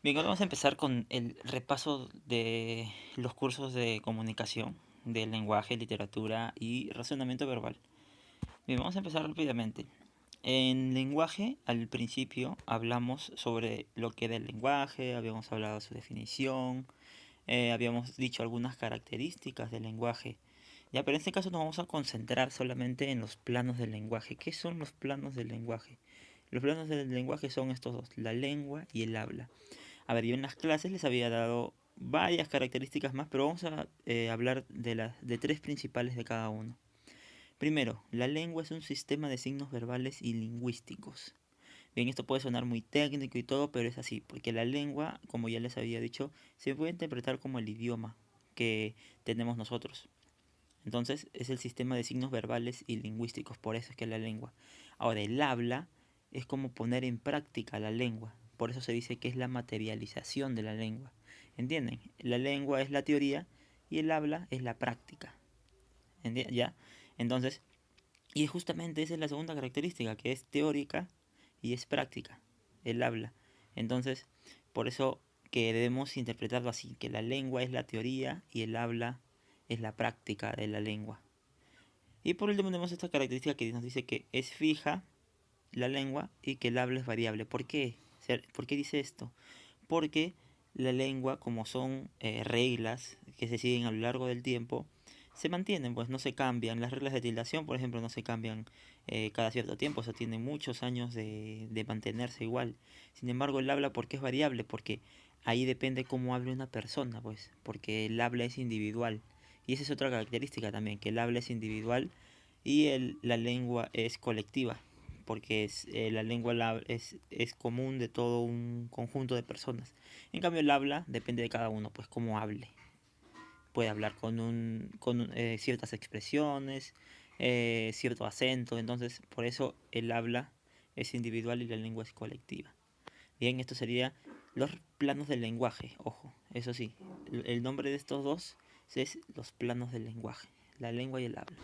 Bien, ahora vamos a empezar con el repaso de los cursos de comunicación, de lenguaje, literatura y razonamiento verbal. Bien, vamos a empezar rápidamente. En lenguaje, al principio hablamos sobre lo que era el lenguaje, habíamos hablado de su definición, habíamos dicho algunas características del lenguaje. Ya, pero en este caso nos vamos a concentrar solamente en los planos del lenguaje. ¿Qué son los planos del lenguaje? Los planos del lenguaje son estos dos, la lengua y el habla. A ver, yo en las clases les había dado varias características más, pero vamos a hablar de tres principales de cada uno. Primero, la lengua es un sistema de signos verbales y lingüísticos. Bien, esto puede sonar muy técnico y todo, pero es así, porque la lengua, como ya les había dicho, se puede interpretar como el idioma que tenemos nosotros. Entonces, es el sistema de signos verbales y lingüísticos, por eso es que la lengua. Ahora, el habla es como poner en práctica la lengua, por eso se dice que es la materialización de la lengua. ¿Entienden? La lengua es la teoría y el habla es la práctica. ¿Ya? Entonces, y justamente esa es la segunda característica, que es teórica y es práctica, el habla. Entonces, por eso que debemos interpretarlo así, que la lengua es la teoría y el habla es la práctica de la lengua. Y por último tenemos esta característica que nos dice que es fija la lengua y que el habla es variable. ¿Por qué? ¿Por qué dice esto? Porque la lengua, como son reglas que se siguen a lo largo del tiempo, se mantienen, pues no se cambian. Las reglas de tildación, por ejemplo, no se cambian cada cierto tiempo, o sea, tienen muchos años de mantenerse igual. Sin embargo, el habla, ¿por qué es variable? Porque ahí depende cómo hable una persona, pues, porque el habla es individual. Y esa es otra característica también, que el habla es individual y la lengua es colectiva, porque la lengua es común de todo un conjunto de personas. En cambio, el habla depende de cada uno, pues cómo hable. Puede hablar con ciertas expresiones, cierto acento, entonces por eso el habla es individual y la lengua es colectiva. Bien, esto sería los planos del lenguaje, ojo, eso sí, el nombre de estos dos es los planos del lenguaje, la lengua y el habla.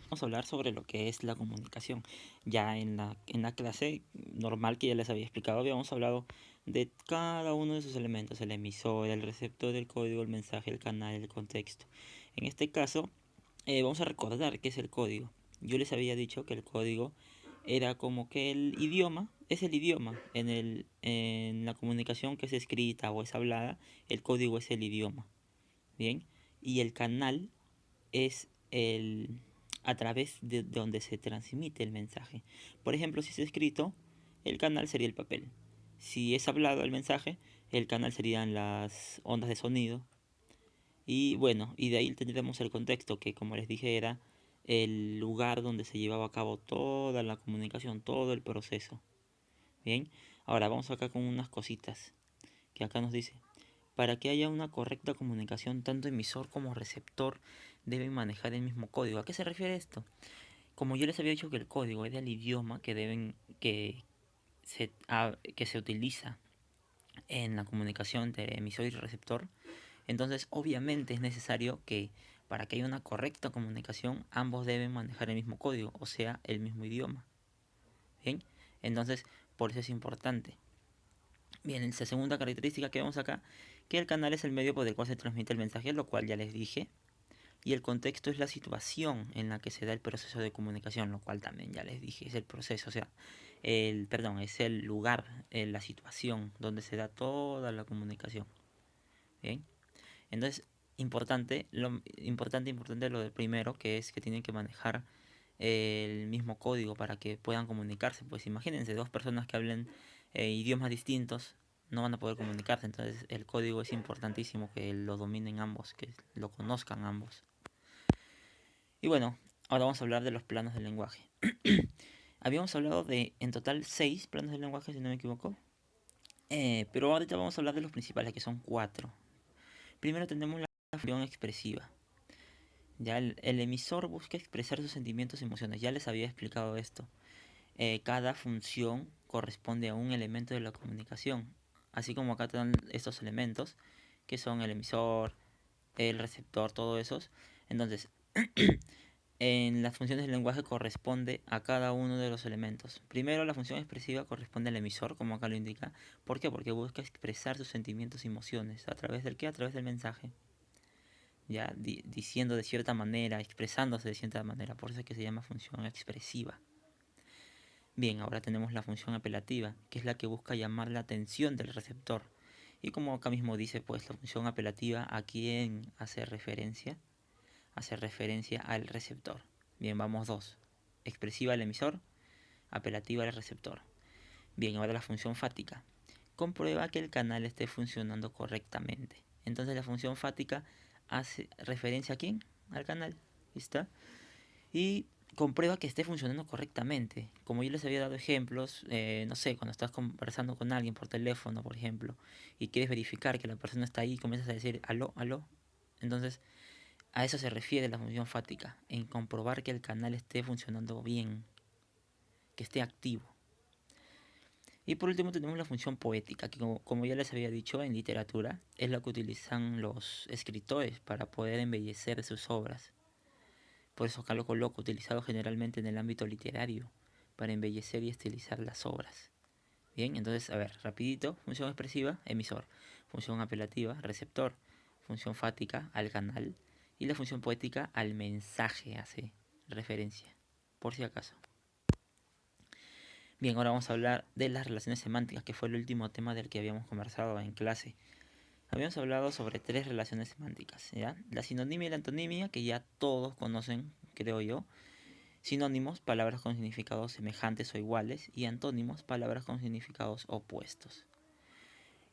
Vamos a hablar sobre lo que es la comunicación. Ya en la clase normal que ya les había explicado, habíamos hablado de cada uno de sus elementos, el emisor, el receptor, el código, el mensaje, el canal, el contexto. En este caso, vamos a recordar qué es el código. Yo les había dicho que el código era como que el idioma, es el idioma. En la comunicación que es escrita o es hablada, el código es el idioma. Bien, y el canal es a través de donde se transmite el mensaje. Por ejemplo, si es escrito, el canal sería el papel. Si es hablado el mensaje, el canal serían las ondas de sonido. Y bueno, y de ahí tendremos el contexto, que como les dije era el lugar donde se llevaba a cabo toda la comunicación, todo el proceso. Bien, ahora vamos acá con unas cositas que acá nos dice. Para que haya una correcta comunicación, tanto emisor como receptor deben manejar el mismo código. ¿A qué se refiere esto? Como yo les había dicho que el código es el idioma que se utiliza en la comunicación entre emisor y receptor, entonces obviamente es necesario que para que haya una correcta comunicación ambos deben manejar el mismo código, o sea, el mismo idioma. Bien, entonces por eso es importante. Bien, esa segunda característica que vemos acá, que el canal es el medio por el cual se transmite el mensaje, lo cual ya les dije. Y el contexto es la situación en la que se da el proceso de comunicación, lo cual también ya les dije, es el proceso, o sea, es el lugar, la situación donde se da toda la comunicación. Bien, entonces, importante lo del primero, que es que tienen que manejar el mismo código para que puedan comunicarse. Pues imagínense, dos personas que hablen idiomas distintos no van a poder comunicarse, entonces el código es importantísimo que lo dominen ambos, que lo conozcan ambos. Y bueno, ahora vamos a hablar de los planos del lenguaje. Habíamos hablado de en total 6 planos del lenguaje, si no me equivoco. Pero ahorita vamos a hablar de los principales, que son 4. Primero tenemos la función expresiva. Ya el emisor busca expresar sus sentimientos y emociones. Ya les había explicado esto. Cada función corresponde a un elemento de la comunicación. Así como acá están estos elementos, que son el emisor, el receptor, todos esos. Entonces, En las funciones del lenguaje corresponde a cada uno de los elementos. Primero, la función expresiva corresponde al emisor, como acá lo indica. ¿Por qué? Porque busca expresar sus sentimientos y emociones. ¿A través del qué? A través del mensaje. Ya diciendo de cierta manera, expresándose de cierta manera. Por eso es que se llama función expresiva. Bien, ahora tenemos la función apelativa, que es la que busca llamar la atención del receptor. Y como acá mismo dice, pues la función apelativa, ¿a quién hace referencia? Hace referencia al receptor. Bien, vamos dos. Expresiva al emisor, apelativa al receptor. Bien, ahora la función fática. Comprueba que el canal esté funcionando correctamente. Entonces la función fática hace referencia a quién? Al canal. ¿Está? Y comprueba que esté funcionando correctamente. Como yo les había dado ejemplos, no sé, cuando estás conversando con alguien por teléfono, por ejemplo, y quieres verificar que la persona está ahí, comienzas a decir aló, aló. Entonces, a eso se refiere la función fática, en comprobar que el canal esté funcionando bien, que esté activo. Y por último tenemos la función poética, que como ya les había dicho en literatura, es la que utilizan los escritores para poder embellecer sus obras. Por eso acá lo coloco, utilizado generalmente en el ámbito literario, para embellecer y estilizar las obras. Bien, entonces, a ver, rapidito, función expresiva, emisor, función apelativa, receptor, función fática, al canal, y la función poética, al mensaje, hace referencia, por si acaso. Bien, ahora vamos a hablar de las relaciones semánticas, que fue el último tema del que habíamos conversado en clase. Habíamos hablado sobre tres relaciones semánticas, ¿ya? La sinonimia y la antonimia, que ya todos conocen, creo yo. Sinónimos, palabras con significados semejantes o iguales, y antónimos, palabras con significados opuestos.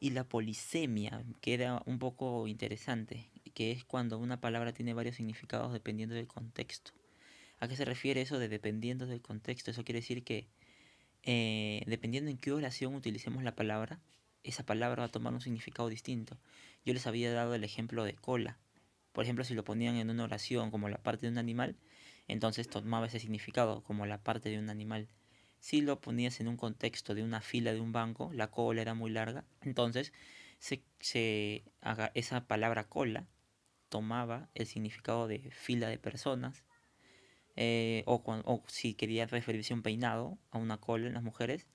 Y la polisemia, que era un poco interesante, que es cuando una palabra tiene varios significados dependiendo del contexto. ¿A qué se refiere eso de dependiendo del contexto? Eso quiere decir que dependiendo en qué oración utilicemos la palabra, esa palabra va a tomar un significado distinto. Yo les había dado el ejemplo de cola. Por ejemplo, si lo ponían en una oración como la parte de un animal, entonces tomaba ese significado como la parte de un animal. Si lo ponías en un contexto de una fila de un banco, la cola era muy larga, entonces esa palabra cola tomaba el significado de fila de personas, o si quería referirse a un peinado, a una cola en las mujeres,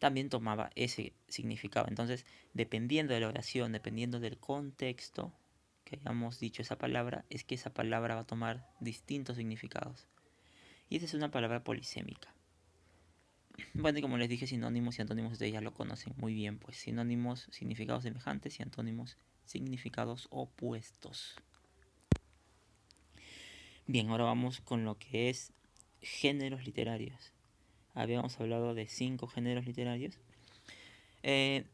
también tomaba ese significado. Entonces, dependiendo de la oración, dependiendo del contexto que hayamos dicho esa palabra, es que esa palabra va a tomar distintos significados. Y esa es una palabra polisémica. Bueno, y como les dije, sinónimos y antónimos ustedes ya lo conocen muy bien, pues sinónimos, significados semejantes, y antónimos, significados opuestos. Bien, ahora vamos con lo que es géneros literarios. Habíamos hablado de 5 géneros literarios. Eh,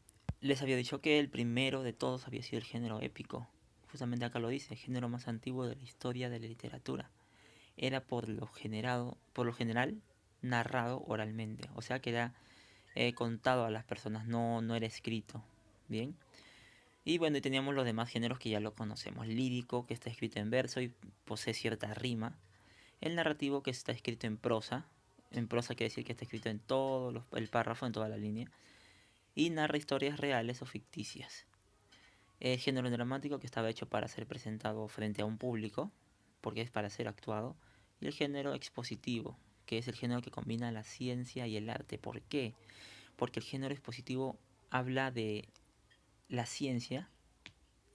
Les había dicho que el primero de todos había sido el género épico. Justamente acá lo dice, el género más antiguo de la historia de la literatura. Era por lo general narrado oralmente, o sea que era contado a las personas, no era escrito. Bien. Y bueno, y teníamos los demás géneros que ya lo conocemos. Lírico, que está escrito en verso y posee cierta rima. El narrativo, que está escrito en prosa. En prosa quiere decir que está escrito en todo el párrafo, en toda la línea. Y narra historias reales o ficticias. El género dramático, que estaba hecho para ser presentado frente a un público, porque es para ser actuado. Y el género expositivo, que es el género que combina la ciencia y el arte. ¿Por qué? Porque el género expositivo habla de la ciencia,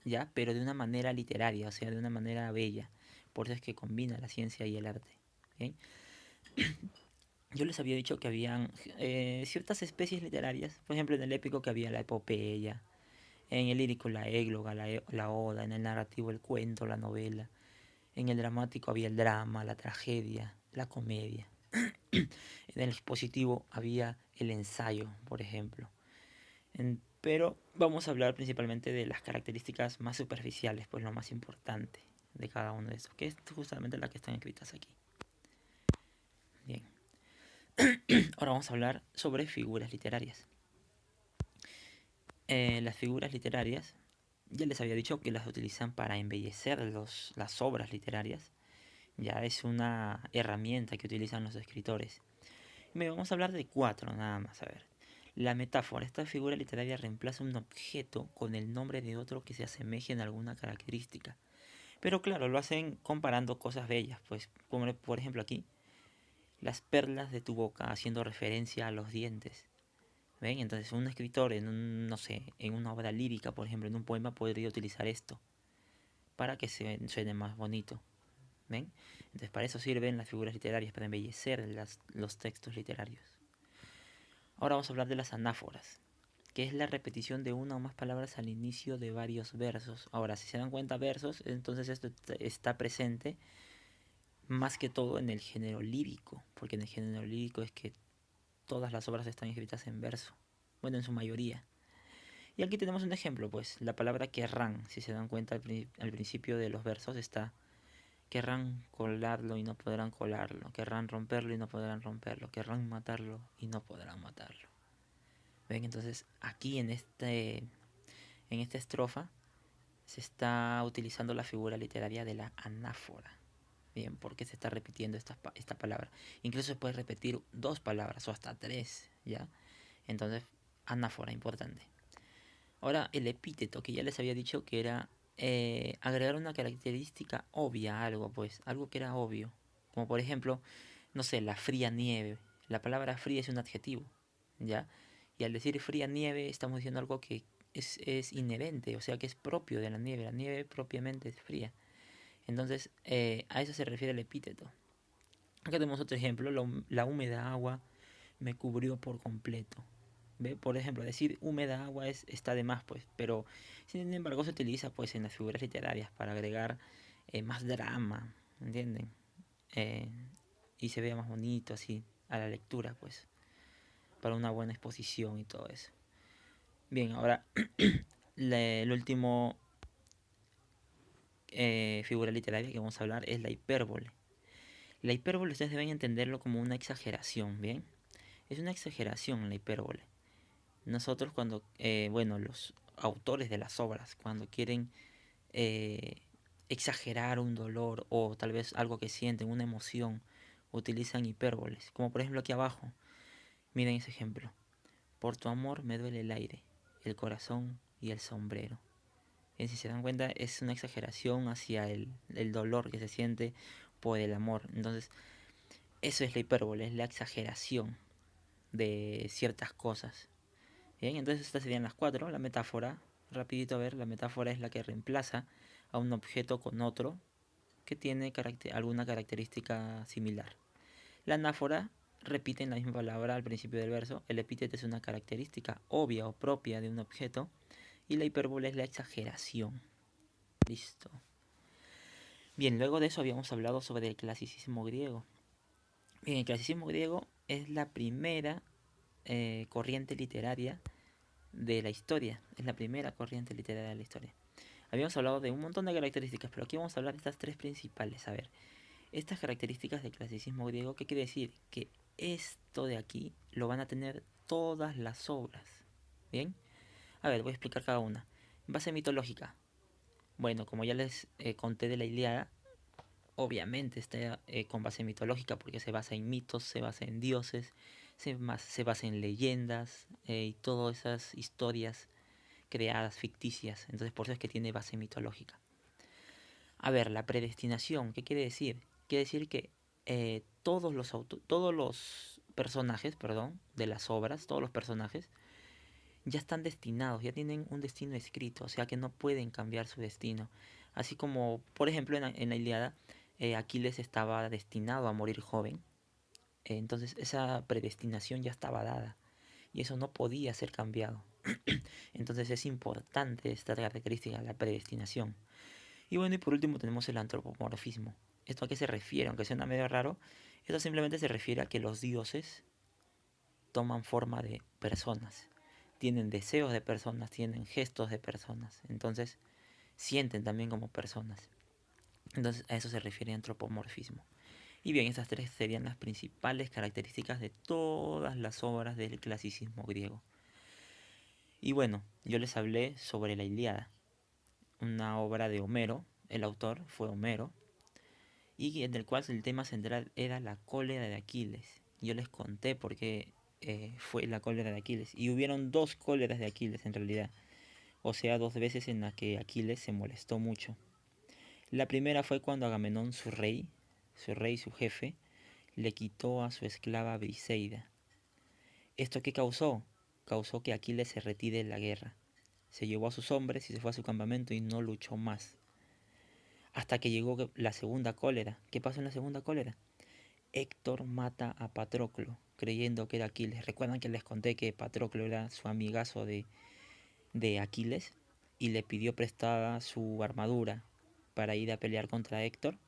ya, pero de una manera literaria, o sea, de una manera bella. Por eso es que combina la ciencia y el arte. ¿Bien? Yo les había dicho que habían ciertas especies literarias, por ejemplo en el épico que había la epopeya, en el lírico la égloga, la oda, en el narrativo el cuento, la novela, en el dramático había el drama, la tragedia, la comedia. En el expositivo había el ensayo, por ejemplo. Pero vamos a hablar principalmente de las características más superficiales, pues lo más importante de cada uno de estos, que es justamente las que están escritas aquí. Bien, ahora vamos a hablar sobre figuras literarias. Las figuras literarias, ya les había dicho que las utilizan para embellecer las obras literarias. Ya es una herramienta que utilizan los escritores. Bien, vamos a hablar de 4 nada más, a ver. La metáfora. Esta figura literaria reemplaza un objeto con el nombre de otro que se asemeje en alguna característica. Pero claro, lo hacen comparando cosas bellas, pues como por ejemplo aquí, las perlas de tu boca, haciendo referencia a los dientes. ¿Ven? Entonces un escritor en un, no sé, en una obra lírica, por ejemplo, en un poema, podría utilizar esto para que se suene más bonito. ¿Ven? Entonces para eso sirven las figuras literarias, para embellecer los textos literarios. Ahora vamos a hablar de las anáforas, que es la repetición de una o más palabras al inicio de varios versos. Ahora, si se dan cuenta versos, entonces esto está presente más que todo en el género lírico, porque en el género lírico es que todas las obras están escritas en verso, bueno, en su mayoría. Y aquí tenemos un ejemplo, pues, la palabra querrán, si se dan cuenta al principio de los versos está querrán colarlo y no podrán colarlo, querrán romperlo y no podrán romperlo, querrán matarlo y no podrán matarlo. ¿Ven? Entonces aquí en esta estrofa se está utilizando la figura literaria de la anáfora. Bien, ¿por qué se está repitiendo esta palabra? Incluso se puede repetir dos palabras o hasta tres, ¿ya? Entonces, anáfora, importante. Ahora, el epíteto, que ya les había dicho que era agregar una característica obvia a algo, pues, algo que era obvio. Como por ejemplo, no sé, la fría nieve. La palabra fría es un adjetivo, ¿ya? Y al decir fría nieve estamos diciendo algo que es inherente, o sea que es propio de la nieve. La nieve propiamente es fría. Entonces, a eso se refiere el epíteto. Acá tenemos otro ejemplo, la húmeda agua me cubrió por completo. ¿Ve? Por ejemplo, decir húmeda agua está de más, pues, pero sin embargo se utiliza pues en las figuras literarias para agregar más drama, ¿entienden? Eh, y se vea más bonito así a la lectura, pues, para una buena exposición y todo eso. Bien, ahora el último figura literaria que vamos a hablar es la hipérbole. La hipérbole ustedes deben entenderlo como una exageración, ¿bien? Es una exageración la hipérbole. Nosotros cuando, bueno, los autores de las obras, cuando quieren eh, exagerar un dolor o tal vez algo que sienten, una emoción, utilizan hipérboles. Como por ejemplo aquí abajo, miren ese ejemplo. Por tu amor me duele el aire, el corazón y el sombrero. Y si se dan cuenta, es una exageración hacia el dolor que se siente por el amor. Entonces, eso es la hipérbole, es la exageración de ciertas cosas. Bien, entonces estas serían las cuatro. La metáfora, rapidito a ver, la metáfora es la que reemplaza a un objeto con otro que tiene alguna característica similar. La anáfora repite en la misma palabra al principio del verso. El epíteto es una característica obvia o propia de un objeto. Y la hipérbole es la exageración. Listo. Bien, luego de eso habíamos hablado sobre el clasicismo griego. Bien, el clasicismo griego es la primera corriente literaria de la historia. Es la primera corriente literaria de la historia. Habíamos hablado de un montón de características, pero aquí vamos a hablar de estas tres principales. A ver, estas características del clasicismo griego, ¿qué quiere decir? Que esto de aquí lo van a tener todas las obras. ¿Bien? A ver, voy a explicar cada una. Base mitológica. Bueno, como ya les conté de la Ilíada, obviamente está con base mitológica porque se basa en mitos, se basa en dioses, se basa en leyendas y todas esas historias creadas, ficticias. Entonces por eso es que tiene base mitológica. A ver, la predestinación, ¿qué quiere decir? Quiere decir que todos los personajes, perdón, de las obras, todos los personajes, ya están destinados, ya tienen un destino escrito, o sea que no pueden cambiar su destino. Así como, por ejemplo, en la Ilíada, Aquiles estaba destinado a morir joven, entonces esa predestinación ya estaba dada y eso no podía ser cambiado. Entonces es importante esta característica, la predestinación. Y bueno, y por último tenemos el antropomorfismo. ¿Esto a qué se refiere? Aunque suena medio raro, esto simplemente se refiere a que los dioses toman forma de personas. Tienen deseos de personas, tienen gestos de personas. Entonces, sienten también como personas. Entonces, a eso se refiere antropomorfismo. Y bien, estas tres serían las principales características de todas las obras del clasicismo griego. Y bueno, yo les hablé sobre la Ilíada, una obra de Homero. El autor fue Homero, y en el cual el tema central era la cólera de Aquiles. Yo les conté por qué fue la cólera de Aquiles. Y hubieron dos cóleras de Aquiles en realidad. O sea, dos veces en las que Aquiles se molestó mucho. La primera fue cuando Agamenón, su jefe, le quitó a su esclava Briseida. ¿Esto qué causó? Causó que Aquiles se retire de la guerra. Se llevó a sus hombres y se fue a su campamento y no luchó más. Hasta que llegó la segunda cólera. ¿Qué pasó en la segunda cólera? Héctor mata a Patroclo, creyendo que era Aquiles. ¿Recuerdan que les conté que Patroclo era su amigazo de Aquiles? Y le pidió prestada su armadura para ir a pelear contra Héctor.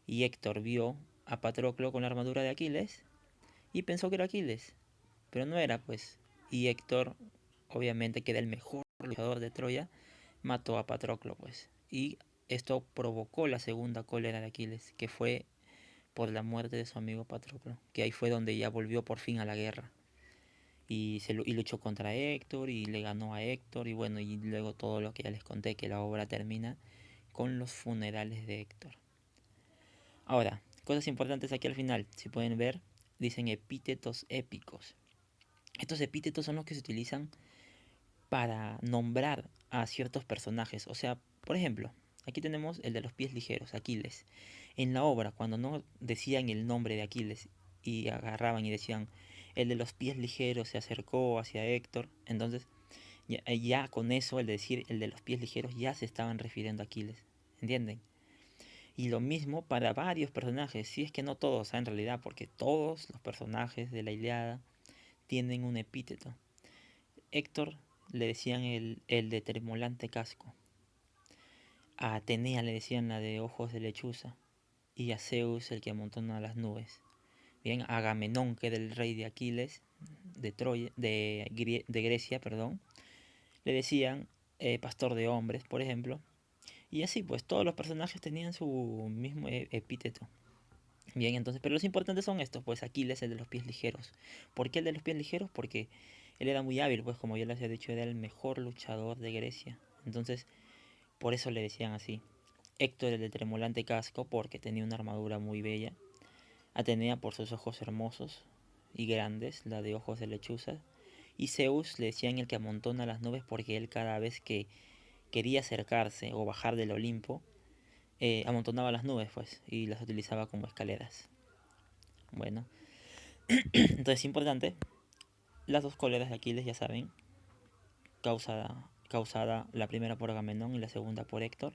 Y Héctor vio a Patroclo con la armadura de Aquiles y pensó que era Aquiles, pero no era, pues. Y Héctor, obviamente que era el mejor luchador de Troya, mató a Patroclo, pues. Y esto provocó la segunda cólera de Aquiles, que fue por la muerte de su amigo Patroclo, que ahí fue donde ya volvió por fin a la guerra. Y luchó contra Héctor y le ganó a Héctor y bueno, y luego todo lo que ya les conté, que la obra termina con los funerales de Héctor. Ahora, cosas importantes aquí al final, si pueden ver, dicen epítetos épicos. Estos epítetos son los que se utilizan para nombrar a ciertos personajes. O sea, por ejemplo, aquí tenemos el de los pies ligeros, Aquiles. En la obra, cuando no decían el nombre de Aquiles y agarraban y decían, el de los pies ligeros se acercó hacia Héctor, entonces ya con eso, el decir el de los pies ligeros, ya se estaban refiriendo a Aquiles. ¿Entienden? Y lo mismo para varios personajes, si es que no todos, en realidad, porque todos los personajes de la Ilíada tienen un epíteto. Héctor le decían el de tremolante casco. A Atenea le decían la de ojos de lechuza. Y a Zeus el que amontona las nubes. Bien, a Agamenón, que era el rey de Aquiles, de Troya, de Grecia, perdón, le decían pastor de hombres, por ejemplo. Y así, pues todos los personajes tenían su mismo epíteto. Bien, entonces, pero los importantes son estos, pues Aquiles, el de los pies ligeros. ¿Por qué el de los pies ligeros? Porque él era muy hábil, pues como ya les había dicho, era el mejor luchador de Grecia. Entonces, por eso le decían así. Héctor, el de tremolante casco, porque tenía una armadura muy bella. Atenea por sus ojos hermosos y grandes, la de ojos de lechuza. Y Zeus le decían el que amontona las nubes porque él cada vez que quería acercarse o bajar del Olimpo, amontonaba las nubes, pues, y las utilizaba como escaleras. Bueno, entonces importante, las dos cóleras de Aquiles, ya saben, causada la primera por Agamenón y la segunda por Héctor,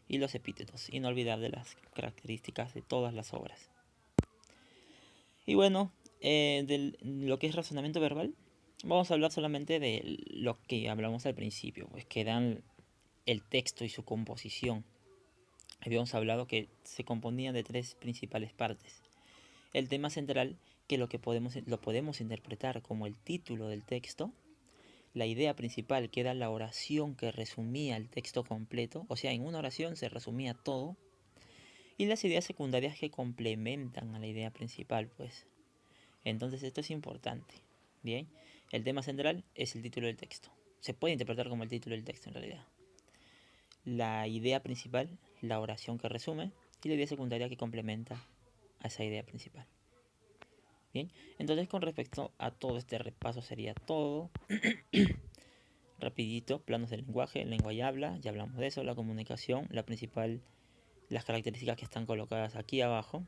y los epítetos, y no olvidar de las características de todas las obras. Y bueno, de lo que es razonamiento verbal, vamos a hablar solamente de lo que hablamos al principio, pues que dan el texto y su composición. Habíamos hablado que se componían de tres principales partes. El tema central, que lo podemos interpretar como el título del texto, la idea principal, que era la oración que resumía el texto completo, o sea, en una oración se resumía todo, y las ideas secundarias que complementan a la idea principal, pues. Entonces esto es importante. Bien, el tema central es el título del texto. Se puede interpretar como el título del texto en realidad. La idea principal, la oración que resume, y la idea secundaria que complementa a esa idea principal. Bien, entonces con respecto a todo este repaso sería todo. Rapidito, planos del lenguaje, lengua y habla, ya hablamos de eso, la comunicación, la principal, las características que están colocadas aquí abajo,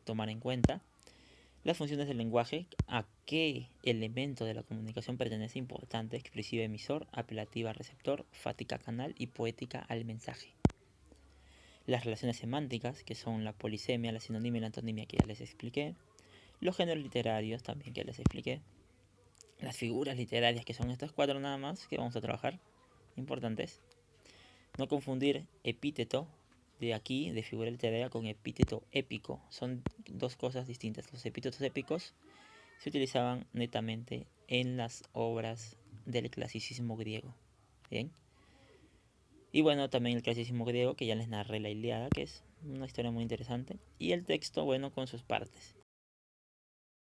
tomar en cuenta. Las funciones del lenguaje, a qué elemento de la comunicación pertenece importante, expresiva emisor, apelativa receptor, fática canal y poética al mensaje. Las relaciones semánticas, que son la polisemia, la sinonimia y la antonimia, que ya les expliqué. Los géneros literarios, también que les expliqué. Las figuras literarias, que son estas cuatro nada más, que vamos a trabajar, importantes. No confundir epíteto de aquí, de figura literaria, con epíteto épico. Son dos cosas distintas. Los epítetos épicos se utilizaban netamente en las obras del clasicismo griego. Bien. Y bueno, también el clasicismo griego, que ya les narré la Ilíada, que es una historia muy interesante. Y el texto, bueno, con sus partes.